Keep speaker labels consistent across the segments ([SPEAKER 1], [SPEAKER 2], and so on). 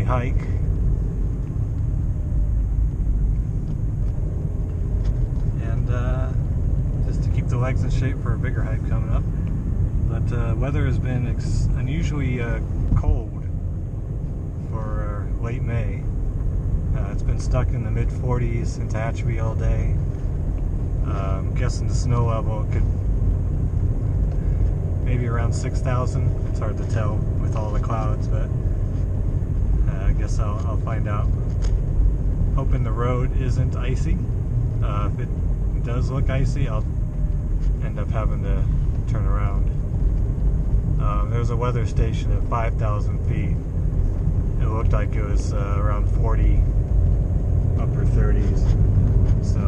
[SPEAKER 1] family hike. And just to keep the legs in shape for a bigger hike coming up. But weather has been unusually cold for late May. It's been stuck in the mid-40s in Tehachapi all day. I'm guessing the snow level could maybe around 6,000. It's hard to tell with all the clouds, but I guess I'll find out. Hoping the road isn't icy. If it does look icy, I'll end up having to turn around. There's a weather station at 5,000 feet. It looked like it was around 40, upper 30s. So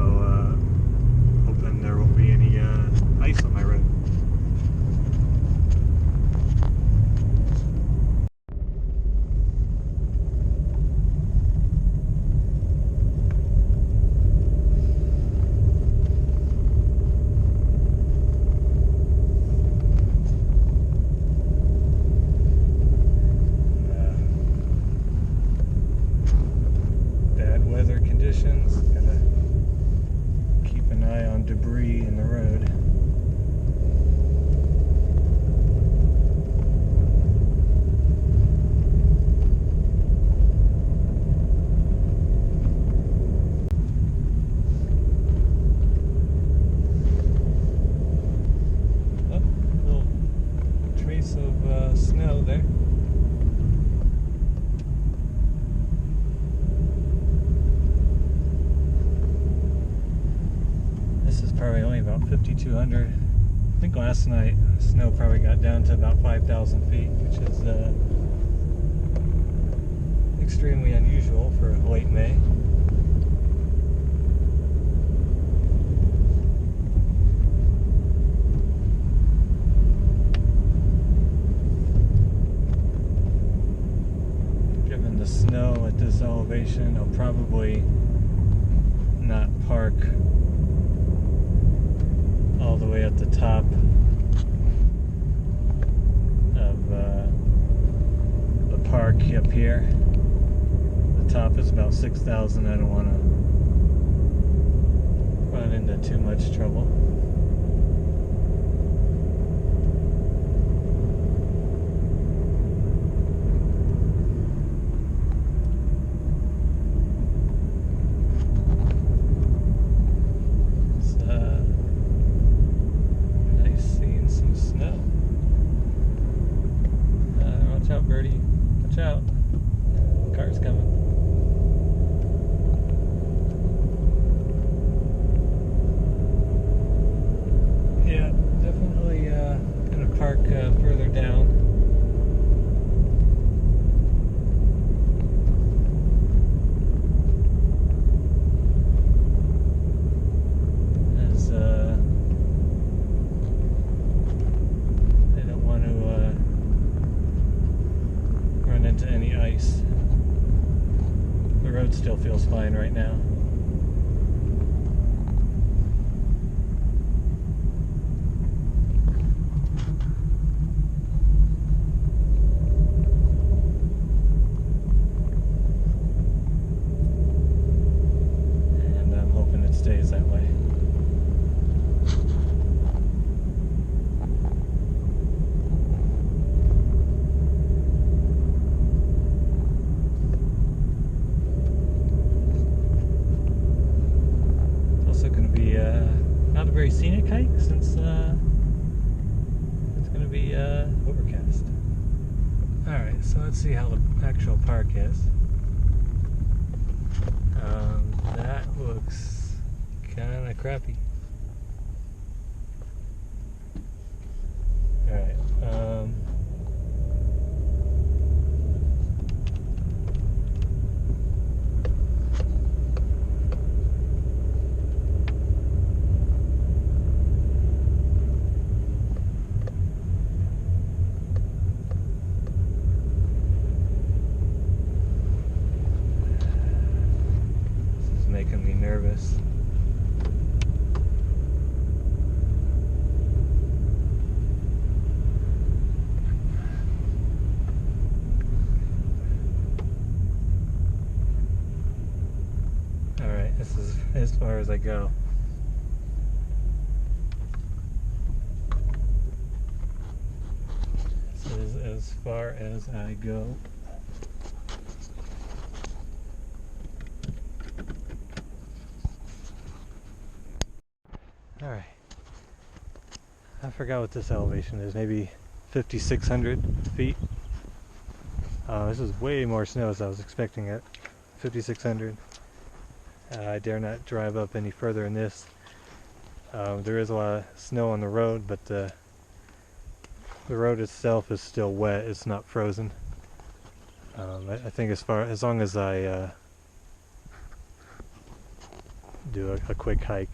[SPEAKER 1] hoping there won't be any ice on my road. Weather conditions, gotta keep an eye on debris in the road. Oh, little trace of snow there. Probably only about 5,200. I think last night snow probably got down to about 5,000 feet, which is extremely unusual for late May. Given the snow at this elevation, I'll probably not park all the way at the top of the park up here. The top is about 6,000. I don't want to run into too much trouble. Watch out, birdie. Watch out. Car's coming. Yeah, definitely gonna park further down. As I don't want to into any ice. The road still feels fine right now. And I'm hoping it stays that way. Not a very scenic hike since it's going to be overcast. Alright, so let's see how the actual park is. That looks kind of crappy. Alright, making me nervous. as far as I go. This is as far as I go. Alright. I forgot what this elevation is. Maybe 5,600 feet. This is way more snow as I was expecting it. 5,600. I dare not drive up any further in this. There is a lot of snow on the road, but the road itself is still wet. It's not frozen. I think as long as I do a quick hike,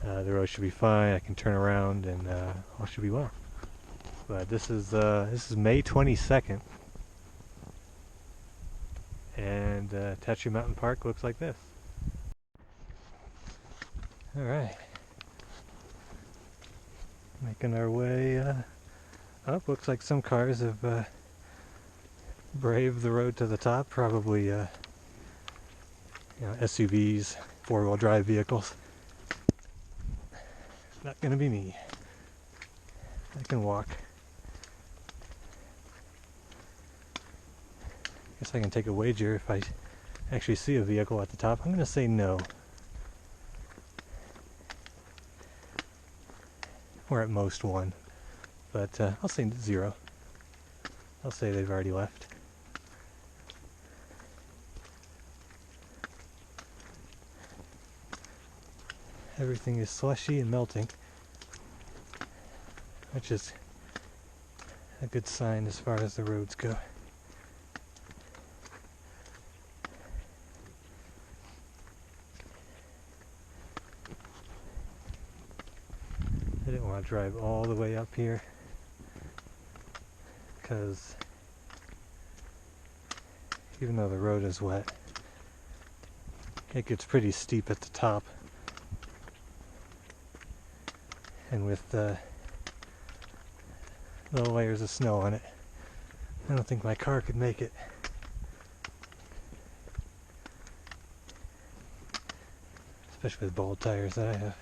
[SPEAKER 1] the road should be fine. I can turn around and all should be well. But this is May 22nd, and Tehachapi Mountain Park looks like this. All right, making our way up. Looks like some cars have braved the road to the top. Probably SUVs, four-wheel drive vehicles. Not gonna be me. I can walk. Guess I can take a wager if I actually see a vehicle at the top. I'm gonna say no. Or at most one. But I'll say 0. I'll say they've already left. Everything is slushy and melting, which is a good sign as far as the roads go. I didn't want to drive all the way up here because even though the road is wet, it gets pretty steep at the top. And with the layers of snow on it, I don't think my car could make it. Especially with bald tires that I have.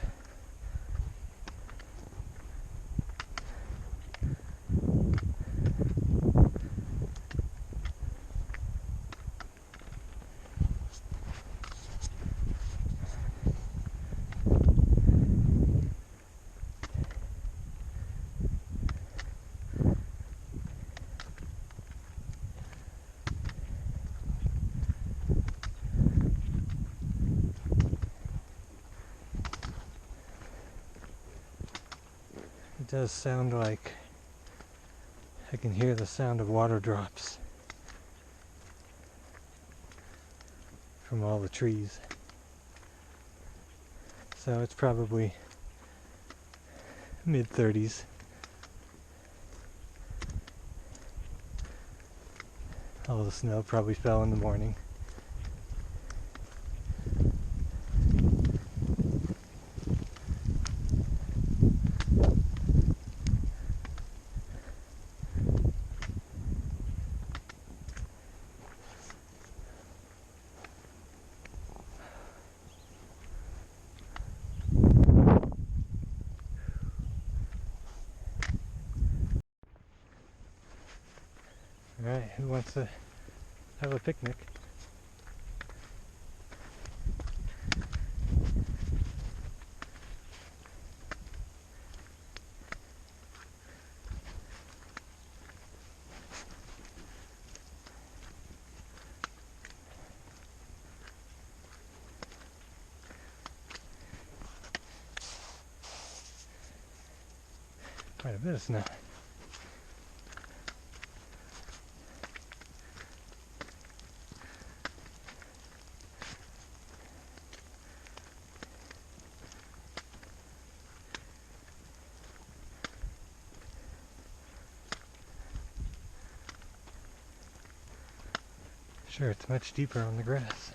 [SPEAKER 1] It does sound like I can hear the sound of water drops from all the trees. So it's probably mid-30s. All the snow probably fell in the morning. Alright, who wants to have a picnic? Quite a bit of snow. Sure, it's much deeper on the grass.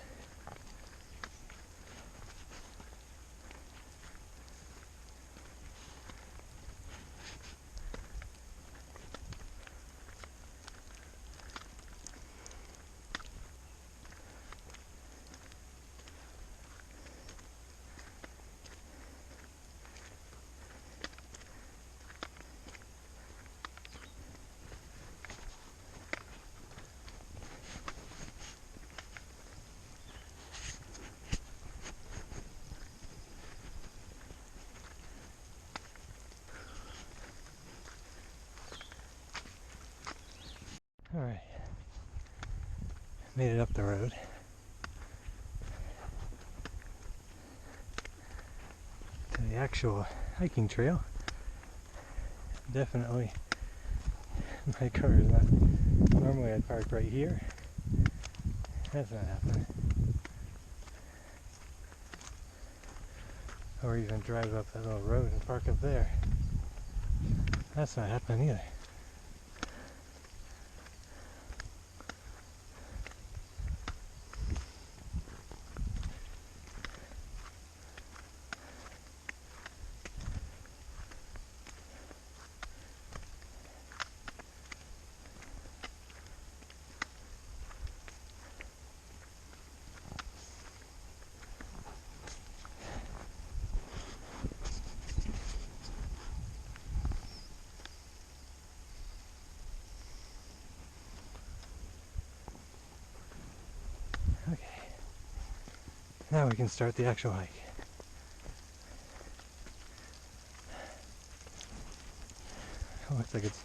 [SPEAKER 1] Alright, made it up the road. To the actual hiking trail. Definitely, my car is not, normally I'd park right here. That's not happening. Or even drive up that little road and park up there. That's not happening either. Okay, now we can start the actual hike. It looks like it's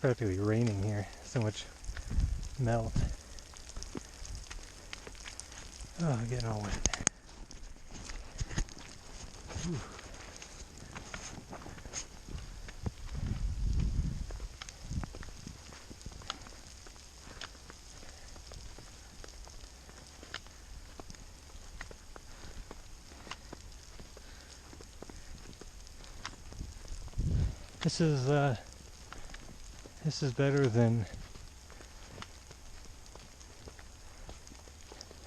[SPEAKER 1] practically raining here. So much melt. Oh, I'm getting all wet. Ooh. This is better than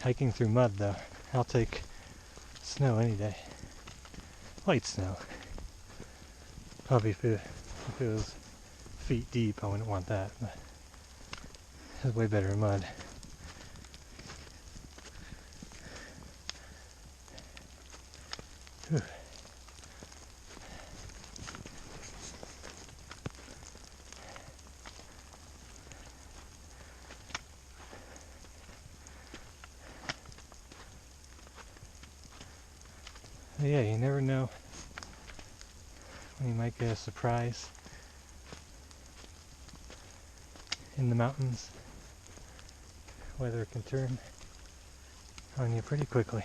[SPEAKER 1] hiking through mud, though. I'll take snow any day. Light snow. Probably if it was feet deep, I wouldn't want that. But it's way better in mud. Whew. Yeah, you never know when you might get a surprise in the mountains. Weather can turn on you pretty quickly.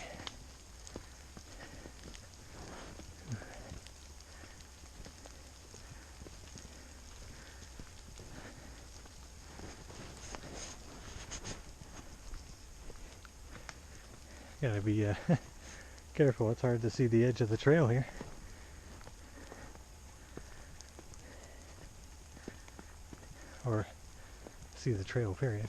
[SPEAKER 1] Gotta be careful, it's hard to see the edge of the trail here. Or see the trail, period.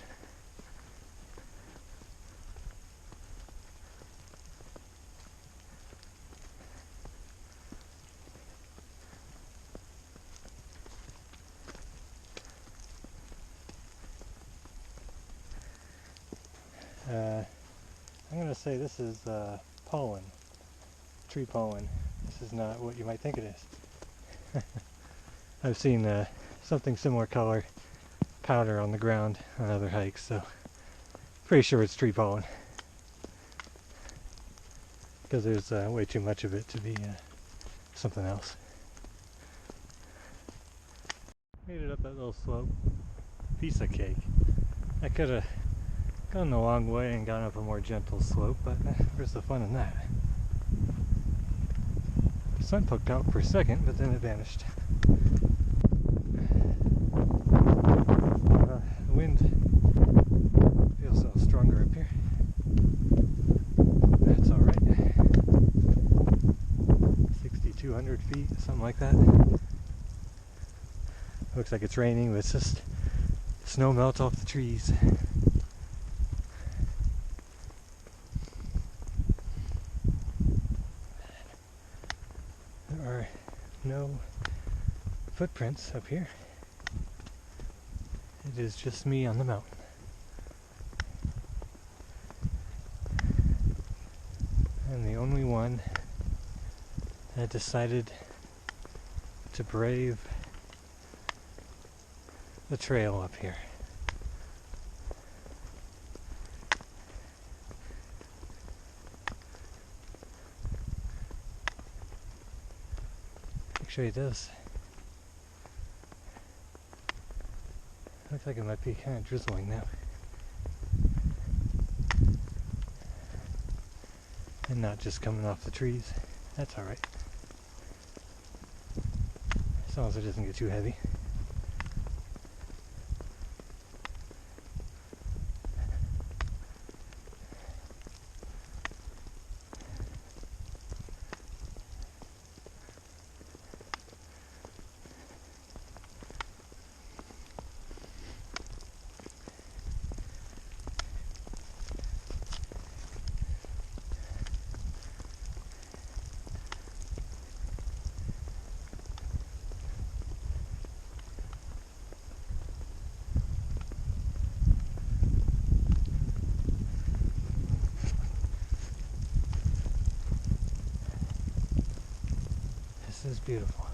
[SPEAKER 1] I'm gonna say this is pollen, tree pollen. This is not what you might think it is. I've seen something similar color powder on the ground on other hikes, so pretty sure it's tree pollen. Because there's way too much of it to be something else. Made it up that little slope. Piece of cake. I could have gone the long way and gone up a more gentle slope, but where's the fun in that? The sun poked out for a second, but then it vanished. The wind feels a little stronger up here. That's alright. 6,200 feet, something like that. Looks like it's raining, but it's just snow melt off the trees. There are no footprints up here. It is just me on the mountain. I'm the only one that decided to brave the trail up here. Actually, it does Looks like it might be kind of drizzling now. And not just coming off the trees. That's alright. As long as it doesn't get too heavy. This is beautiful.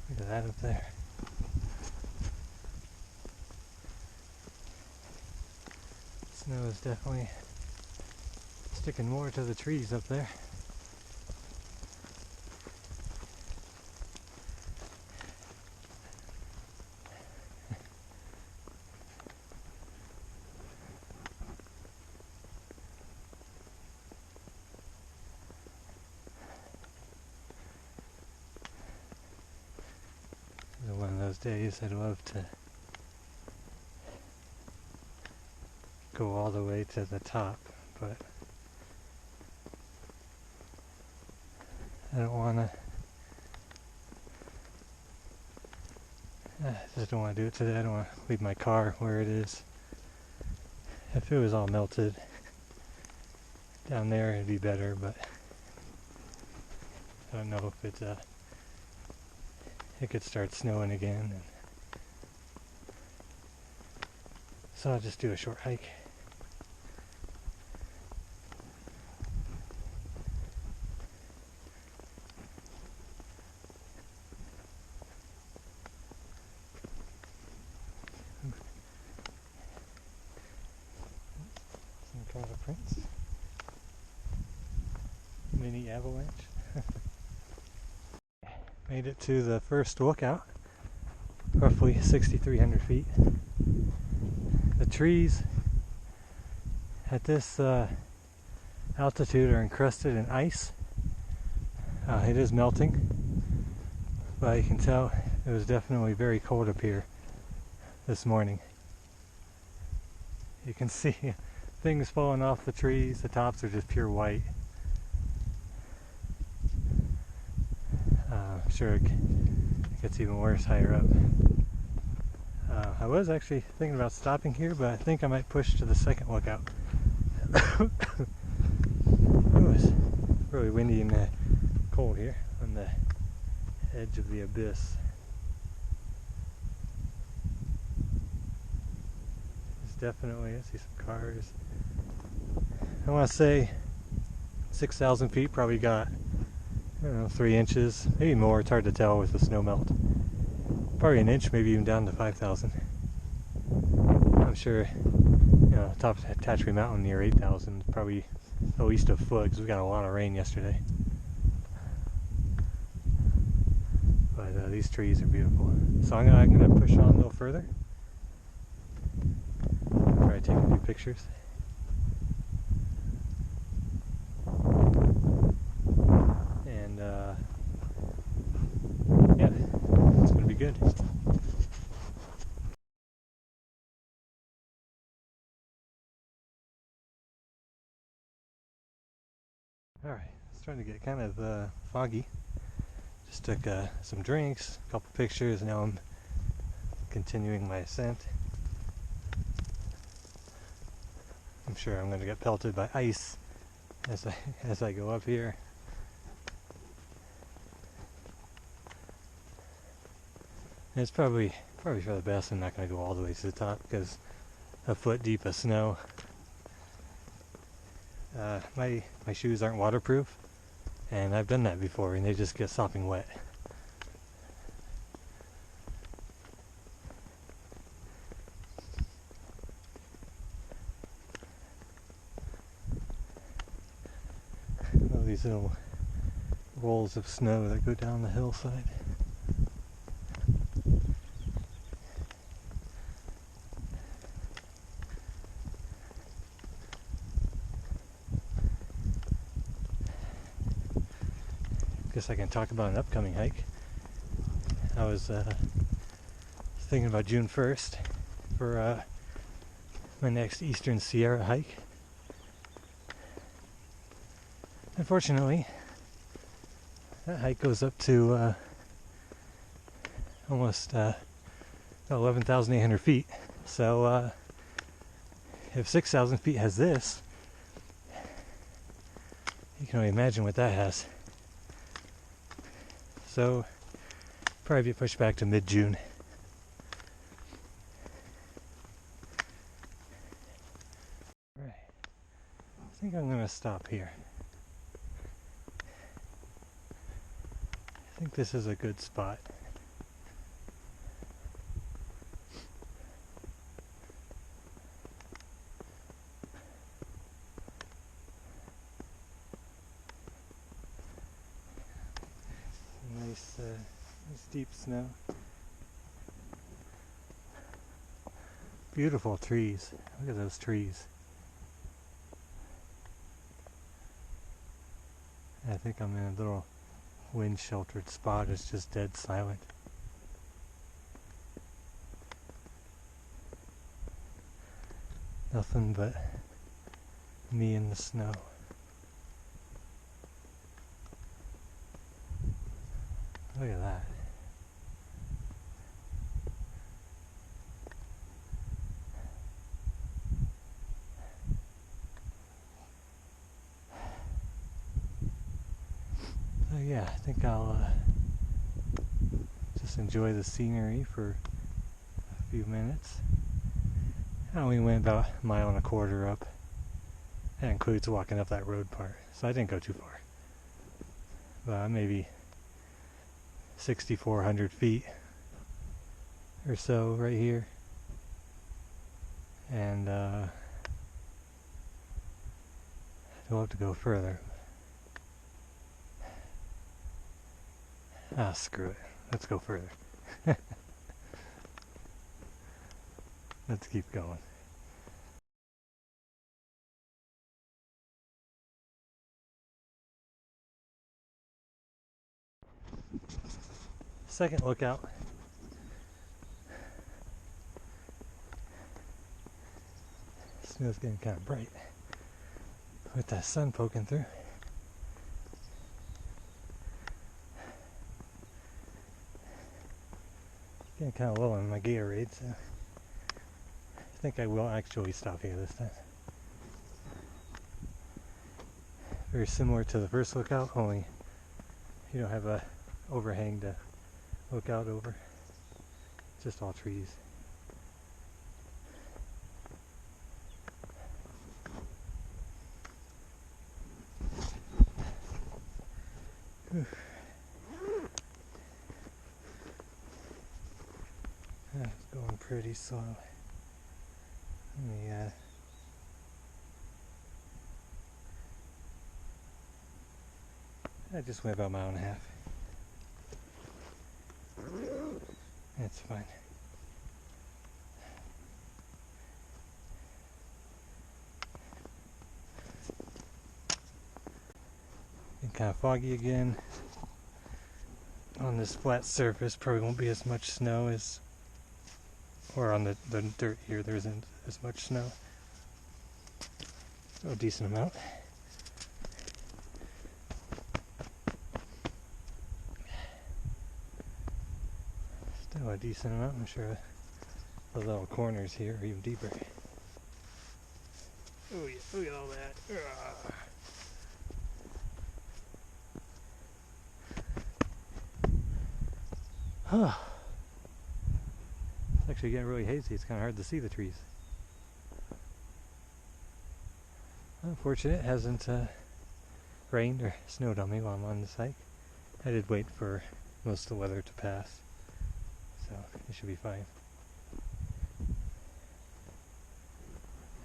[SPEAKER 1] Look at that up there. Snow is definitely sticking more to the trees up there. One of those days I'd love to go all the way to the top, but I don't want to. I just don't want to do it today. I don't want to leave my car where it is. If it was all melted down there, it'd be better, but I don't know if it could start snowing again. So I'll just do a short hike. Some kind of prints. Mini avalanche. Made it to the first lookout, roughly 6,300 feet. The trees at this altitude are encrusted in ice. It is melting, but you can tell it was definitely very cold up here this morning. You can see things falling off the trees. The tops are just pure white. I'm sure it gets even worse higher up. I was actually thinking about stopping here, but I think I might push to the second lookout. It was really windy and cold here on the edge of the abyss. There's definitely, I see some cars. I want to say 6,000 feet, probably got, I don't know, 3 inches, maybe more. It's hard to tell with the snow melt. Probably an inch, maybe even down to 5,000. I'm sure, you know, top of Tehachapi Mountain near 8,000, probably at least a foot, because we got a lot of rain yesterday. But these trees are beautiful. So I'm gonna push on a little further. Try to take a few pictures. And yeah, it's gonna be good. Alright, it's starting to get kind of foggy. Just took some drinks, a couple pictures, now I'm continuing my ascent. I'm sure I'm going to get pelted by ice as I go up here. And it's probably for the best. I'm not going to go all the way to the top because a foot deep of snow. My shoes aren't waterproof, and I've done that before, and they just get sopping wet. these little rolls of snow that go down the hillside. Guess I can talk about an upcoming hike. I was thinking about June 1st for my next Eastern Sierra hike. Unfortunately, that hike goes up to almost 11,800 feet. So if 6,000 feet has this, you can only imagine what that has. So probably be pushed back to mid-June. Right. I think I'm going to stop here. I think this is a good spot. Nice deep snow. Beautiful trees. Look at those trees. I think I'm in a little wind sheltered spot. It's just dead silent. Nothing but me in the snow. Look at that. So yeah, I think I'll just enjoy the scenery for a few minutes. I only went about a mile and a quarter up. That includes walking up that road part, so I didn't go too far. But maybe 6,400 feet or so right here. And we'll have to go further. Ah, screw it. Let's go further. Let's keep going. Second lookout. Snow's getting kind of bright with that sun poking through. Getting kind of low on my Gatorade, so I think I will actually stop here this time. Very similar to the first lookout, only you don't have a overhang to look out over. Just all trees. Whew. That's going pretty slow. Let me I just went about a mile and a half. That's fine. Getting kind of foggy again. On this flat surface, probably won't be as much snow as, or on the dirt here, there isn't as much snow. So a decent amount. Still a decent amount. I'm sure the little corners here are even deeper. Oh yeah, look at all that. Huh. It's actually getting really hazy. It's kind of hard to see the trees. Unfortunate, it hasn't rained or snowed on me while I'm on this hike. I did wait for most of the weather to pass, so it should be fine.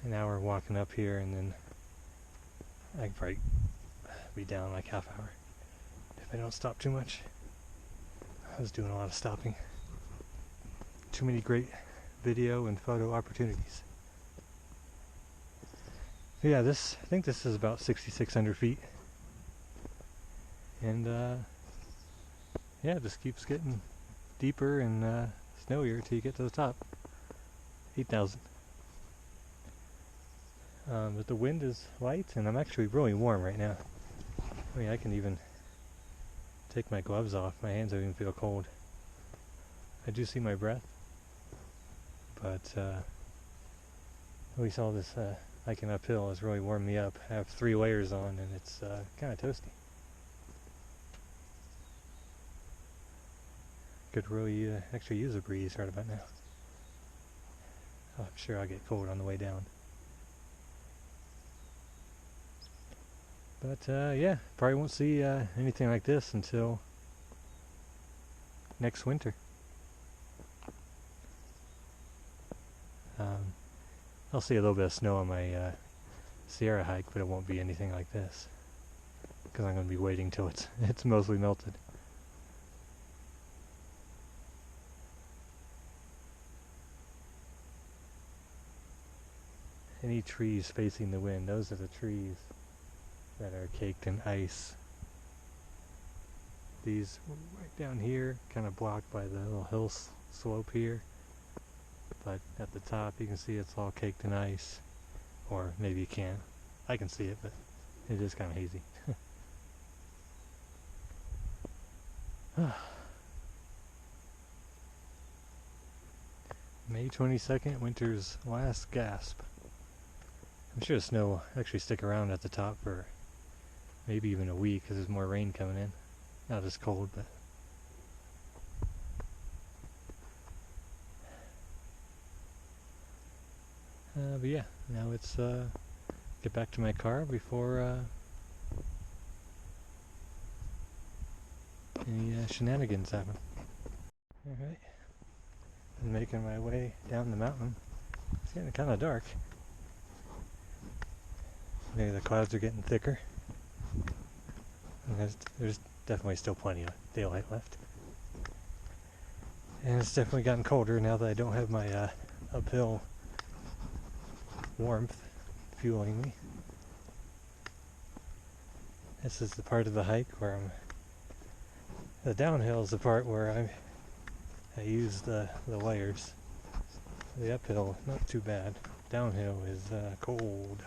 [SPEAKER 1] An hour walking up here, and then I can probably be down like half hour if I don't stop too much. I was doing a lot of stopping. Too many great video and photo opportunities. Yeah, I think this is about 6,600 feet. And yeah, it just keeps getting deeper and snowier until you get to the top. 8,000. But the wind is light and I'm actually really warm right now. I mean, I can even take my gloves off. My hands don't even feel cold. I do see my breath, but at least all this hiking uphill has really warmed me up. I have 3 layers on and it's kind of toasty. Could really actually use a breeze right about now. I'm sure I'll get cold on the way down. But yeah, probably won't see anything like this until next winter. I'll see a little bit of snow on my Sierra hike, but it won't be anything like this because I'm going to be waiting till it's mostly melted. Any trees facing the wind, those are the trees that are caked in ice. These right down here, kind of blocked by the little hill slope here. But at the top you can see it's all caked in ice. Or maybe you can't. I can see it, but it is kind of hazy. May 22nd, winter's last gasp. I'm sure the snow will actually stick around at the top for maybe even a week because there's more rain coming in. Not as cold, but yeah, now it's get back to my car before any shenanigans happen. Alright, I'm making my way down the mountain. It's getting kind of dark. Maybe the clouds are getting thicker. And there's definitely still plenty of daylight left. And it's definitely gotten colder now that I don't have my uphill warmth fueling me. This is the part of the hike where the downhill is the part where I use the layers. The uphill, not too bad. Downhill is cold.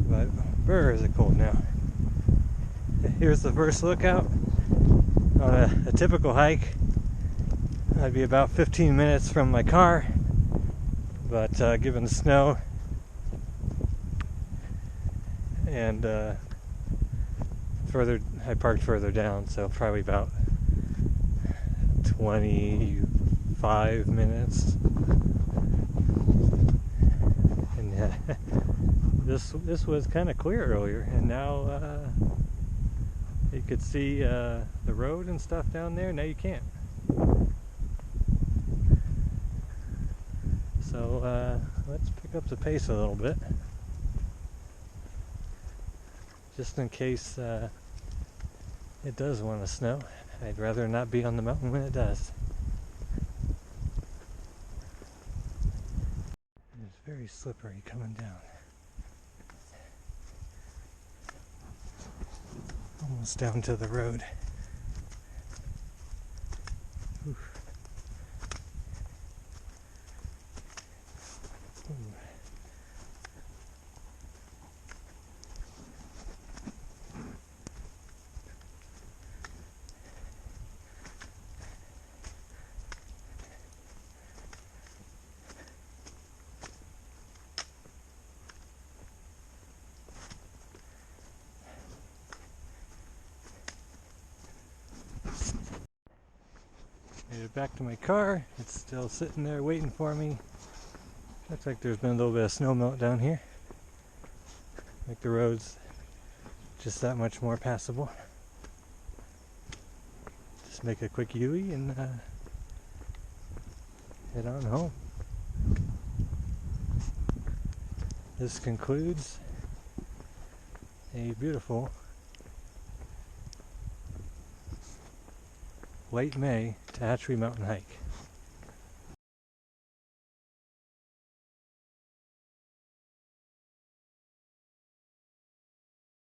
[SPEAKER 1] But brr, is it cold now. Here's the first lookout. On a typical hike, I'd be about 15 minutes from my car, but given the snow and I parked further down, so probably about 25 minutes. And this was kind of clear earlier, and now you could see the road and stuff down there. Now you can't. So let's pick up the pace a little bit, just in case it does want to snow. I'd rather not be on the mountain when it does. It's very slippery coming down. Almost down to the road. Oof. Ooh. Made it back to my car. It's still sitting there waiting for me. Looks like there's been a little bit of snow melt down here. Make the roads just that much more passable. Just make a quick U-turn and head on home. This concludes a beautiful late May Tehachapi mountain hike.